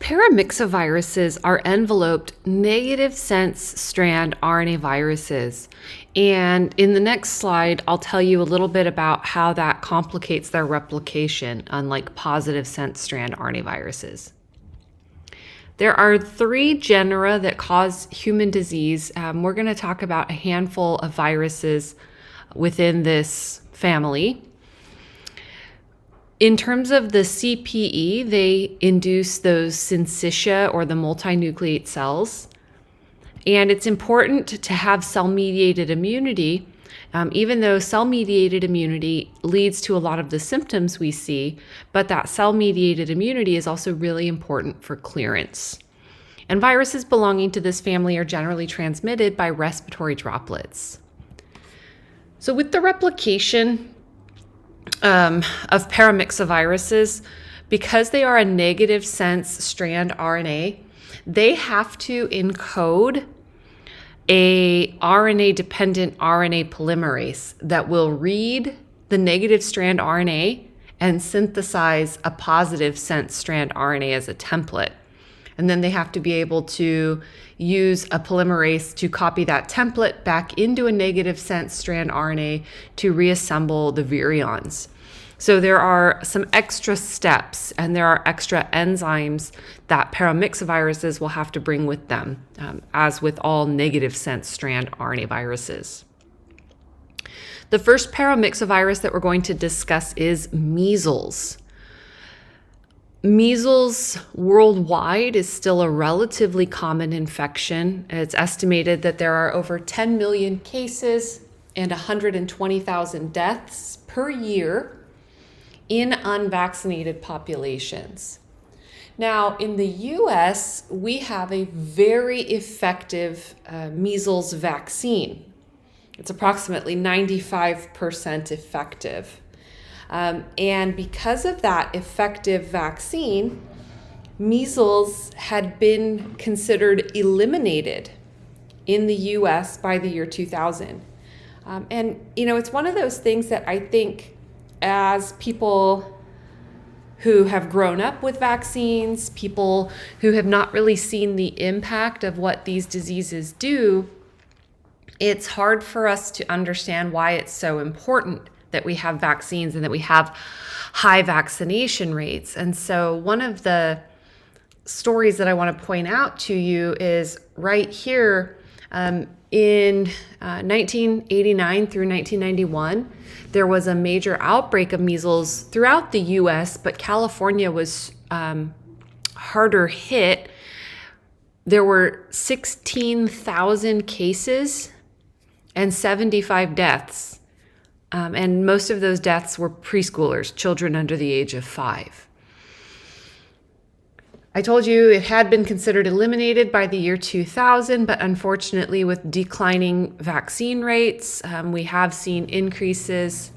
paramyxoviruses are enveloped negative sense strand RNA viruses. And in the next slide, I'll tell you a little bit about how that complicates their replication, unlike positive sense strand RNA viruses. There are 3 genera that cause human disease. We're going to talk about a handful of viruses within this family. In terms of the CPE, they induce those syncytia or the multinucleate cells. And it's important to have cell-mediated immunity, even though cell-mediated immunity leads to a lot of the symptoms we see, but that cell-mediated immunity is also really important for clearance. And viruses belonging to this family are generally transmitted by respiratory droplets. So with the replication of paramyxoviruses, because they are a negative sense strand RNA, they have to encode a RNA-dependent RNA polymerase that will read the negative strand RNA and synthesize a positive sense strand RNA as a template. And then they have to be able to use a polymerase to copy that template back into a negative sense strand RNA to reassemble the virions. So there are some extra steps and there are extra enzymes that paramyxoviruses will have to bring with them, as with all negative sense strand RNA viruses. The first paramyxovirus that we're going to discuss is measles. Measles worldwide is still a relatively common infection. It's estimated that there are over 10 million cases and 120,000 deaths per year in unvaccinated populations. Now, in the US, we have a very effective measles vaccine. It's approximately 95% effective. And because of that effective vaccine, measles had been considered eliminated in the US by the year 2000. And, it's one of those things that I think as people who have grown up with vaccines, people who have not really seen the impact of what these diseases do, it's hard for us to understand why it's so important that we have vaccines and that we have high vaccination rates. And so one of the stories that I want to point out to you is right here in 1989 through 1991, there was a major outbreak of measles throughout the US, but California was harder hit. There were 16,000 cases and 75 deaths. And most of those deaths were preschoolers, children under the age of 5. I told you it had been considered eliminated by the year 2000, but unfortunately with declining vaccine rates, we have seen increases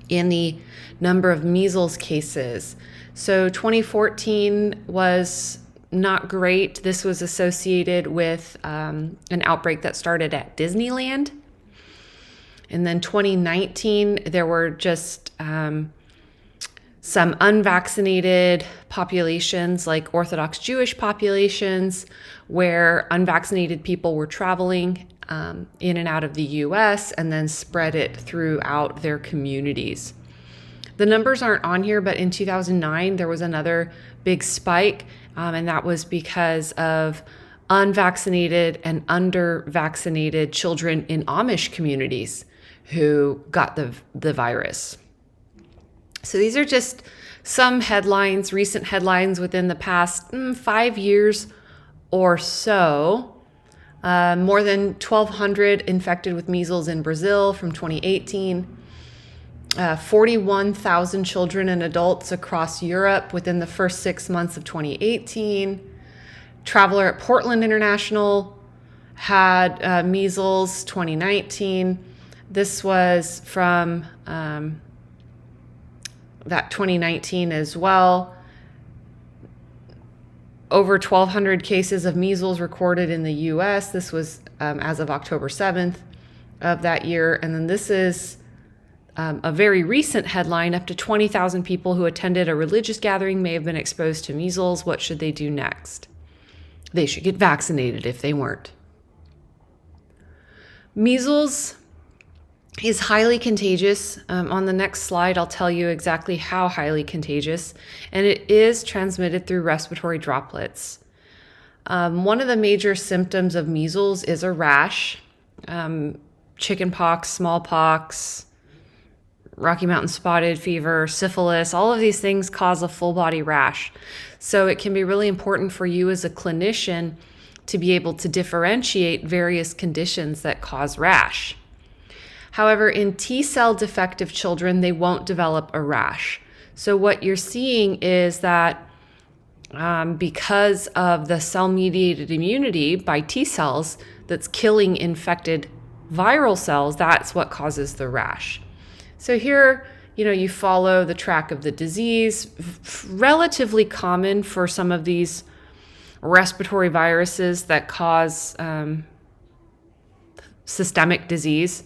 in the number of measles cases. So 2014 was not great. This was associated with an outbreak that started at Disneyland. And then 2019, there were just some unvaccinated populations, like Orthodox Jewish populations, where unvaccinated people were traveling in and out of the US and then spread it throughout their communities. The numbers aren't on here, but in 2009, there was another big spike, and that was because of unvaccinated and under-vaccinated children in Amish communities who got the virus. So these are just some headlines, recent headlines within the past 5 years or so. More than 1,200 infected with measles in Brazil from 2018. 41,000 children and adults across Europe within the first 6 months of 2018. Traveler at Portland International had measles 2019. This was from that 2019 as well. Over 1,200 cases of measles recorded in the US. This was as of October 7th of that year. And then this is A very recent headline, up to 20,000 people who attended a religious gathering may have been exposed to measles. What should they do next? They should get vaccinated if they weren't. Measles is highly contagious. On the next slide, I'll tell you exactly how highly contagious, and it is transmitted through respiratory droplets. One of the major symptoms of measles is a rash. Chickenpox, smallpox, Rocky Mountain spotted fever, syphilis, all of these things cause a full body rash. So it can be really important for you as a clinician to be able to differentiate various conditions that cause rash. However, in T-cell defective children, they won't develop a rash. So what you're seeing is that because of the cell-mediated immunity by T-cells that's killing infected viral cells, that's what causes the rash. So here, you follow the track of the disease, relatively common for some of these respiratory viruses that cause systemic disease.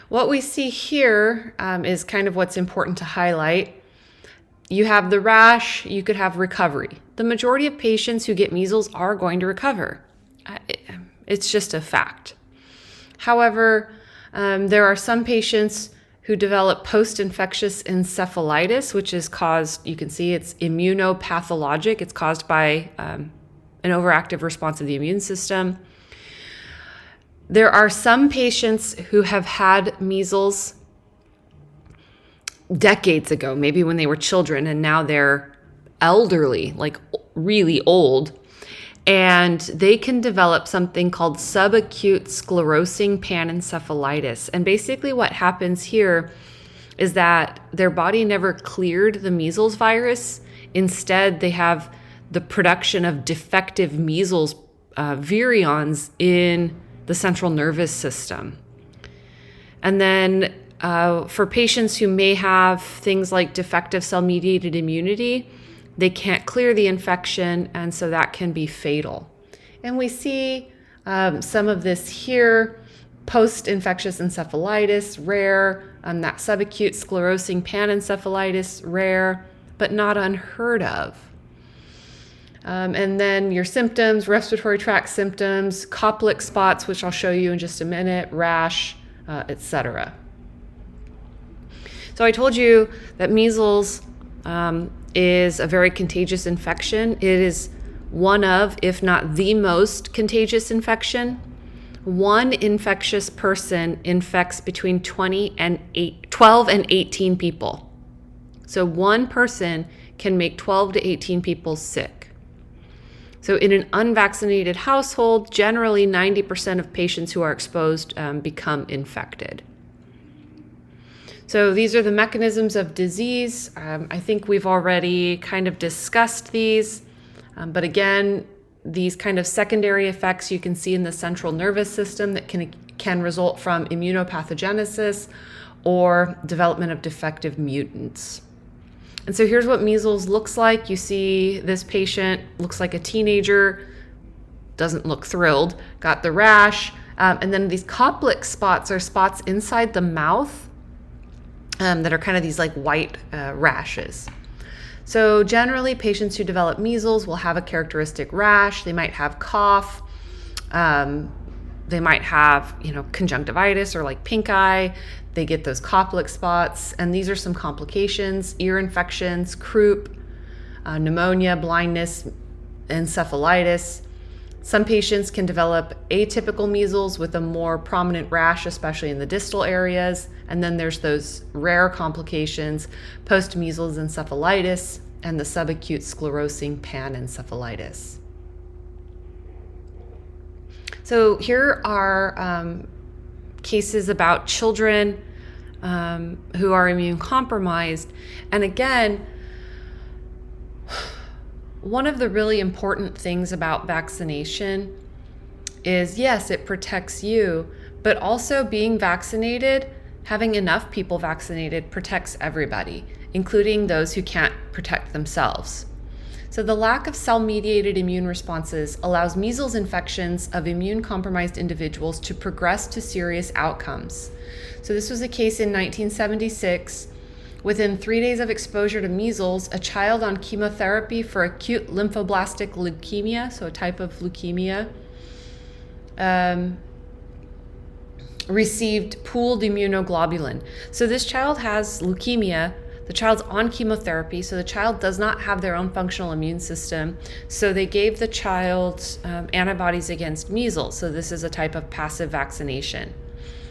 What we see here is kind of what's important to highlight. You have the rash, you could have recovery. The majority of patients who get measles are going to recover. It's just a fact. However, there are some patients who develop post-infectious encephalitis, which is caused, you can see it's immunopathologic. It's caused by an overactive response of the immune system. There are some patients who have had measles decades ago, maybe when they were children, and now they're elderly, like really old. And they can develop something called subacute sclerosing panencephalitis. And basically what happens here is that their body never cleared the measles virus. Instead, they have the production of defective measles virions in the central nervous system. And then for patients who may have things like defective cell-mediated immunity, they can't clear the infection, and so that can be fatal. And we see some of this here, post-infectious encephalitis, rare, that subacute sclerosing panencephalitis, rare, but not unheard of. And then your symptoms, respiratory tract symptoms, Koplik spots, which I'll show you in just a minute, rash, etc. So I told you that measles is a very contagious infection. It is one of, if not the most contagious infection. One infectious person infects between 12 and 18 people. So one person can make 12 to 18 people sick. So in an unvaccinated household, generally 90% of patients who are exposed become infected. So these are the mechanisms of disease. I think we've already kind of discussed these, but again, these kind of secondary effects you can see in the central nervous system that can result from immunopathogenesis or development of defective mutants. And so here's what measles looks like. You see this patient looks like a teenager, doesn't look thrilled, got the rash, and then these Koplik spots are spots inside the mouth that are kind of these like white rashes. So generally patients who develop measles will have a characteristic rash. They might have cough. They might have, conjunctivitis or like pink eye. They get those Koplik spots. And these are some complications: ear infections, croup, pneumonia, blindness, encephalitis. Some patients can develop atypical measles with a more prominent rash, especially in the distal areas. And then there's those rare complications, post-measles encephalitis and the subacute sclerosing panencephalitis. So here are cases about children who are immune compromised. And again, one of the really important things about vaccination is, yes, it protects you, but also being vaccinated, having enough people vaccinated protects everybody, including those who can't protect themselves. So the lack of cell-mediated immune responses allows measles infections of immune-compromised individuals to progress to serious outcomes. So this was a case in 1976. Within 3 days of exposure to measles, a child on chemotherapy for acute lymphoblastic leukemia, so a type of leukemia, received pooled immunoglobulin. So this child has leukemia. The child's on chemotherapy, so the child does not have their own functional immune system. So they gave the child antibodies against measles. So this is a type of passive vaccination.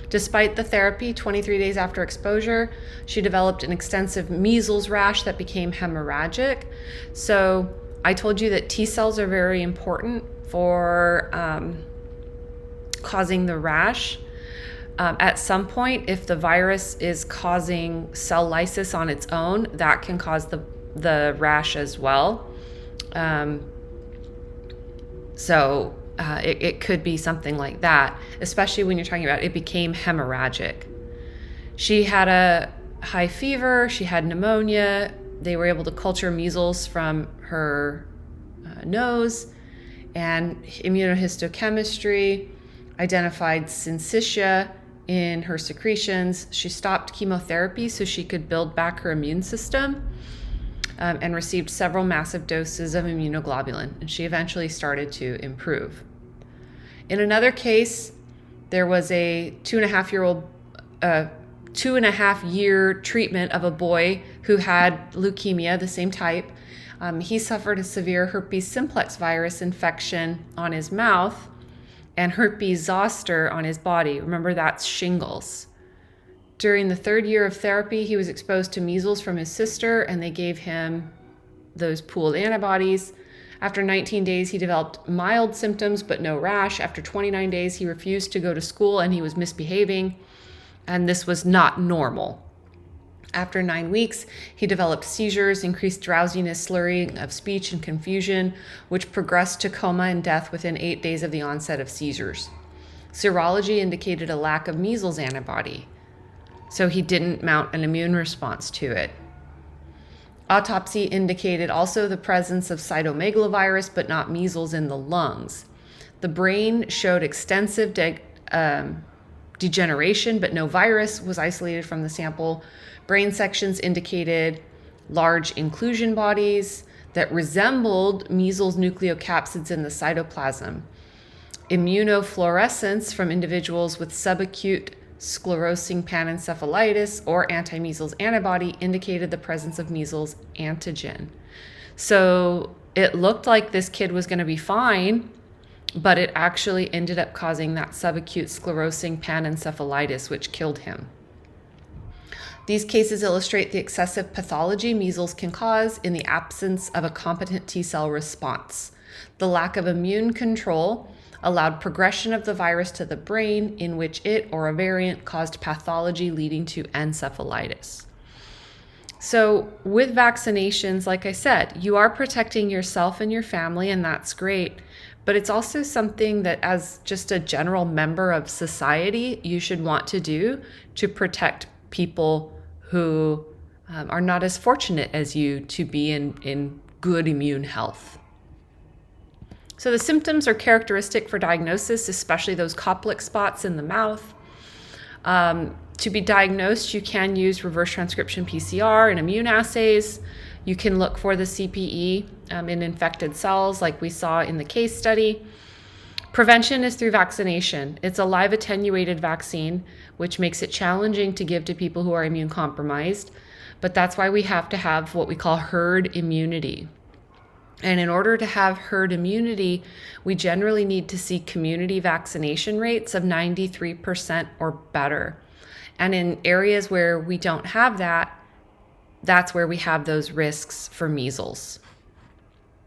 Despite the therapy, 23 days after exposure, she developed an extensive measles rash that became hemorrhagic. So I told you that T cells are very important for causing the rash. At some point, if the virus is causing cell lysis on its own, that can cause the rash as well. It could be something like that, especially when you're talking about it became hemorrhagic. She had a high fever, she had pneumonia. They were able to culture measles from her nose, and immunohistochemistry identified syncytia in her secretions. She stopped chemotherapy so she could build back her immune system, and received several massive doses of immunoglobulin, and she eventually started to improve. In another case, there was a 2.5-year treatment of a boy who had leukemia, the same type. He suffered a severe herpes simplex virus infection on his mouth and herpes zoster on his body. Remember, that's shingles. During the 3rd year of therapy, he was exposed to measles from his sister, and they gave him those pooled antibodies. After 19 days, he developed mild symptoms but no rash. After 29 days, he refused to go to school and he was misbehaving, and this was not normal. After 9 weeks, he developed seizures, increased drowsiness, slurring of speech, and confusion, which progressed to coma and death within 8 days of the onset of seizures. Serology indicated a lack of measles antibody, so he didn't mount an immune response to it. Autopsy indicated also the presence of cytomegalovirus, but not measles in the lungs. The brain showed extensive degeneration, but no virus was isolated from the sample. Brain sections indicated large inclusion bodies that resembled measles nucleocapsids in the cytoplasm. Immunofluorescence from individuals with subacute sclerosing panencephalitis or anti-measles antibody indicated the presence of measles antigen. So it looked like this kid was going to be fine, but it actually ended up causing that subacute sclerosing panencephalitis, which killed him. These cases illustrate the excessive pathology measles can cause in the absence of a competent T-cell response. The lack of immune control allowed progression of the virus to the brain, in which it or a variant caused pathology leading to encephalitis. So with vaccinations, like I said, you are protecting yourself and your family, and that's great. But it's also something that, as just a general member of society, you should want to do to protect people who are not as fortunate as you to be in good immune health. So the symptoms are characteristic for diagnosis, especially those Koplik spots in the mouth. To be diagnosed, you can use reverse transcription PCR and immune assays. You can look for the CPE in infected cells like we saw in the case study. Prevention is through vaccination. It's a live attenuated vaccine, which makes it challenging to give to people who are immune compromised. But that's why we have to have what we call herd immunity. And in order to have herd immunity, we generally need to see community vaccination rates of 93% or better. And in areas where we don't have that, that's where we have those risks for measles.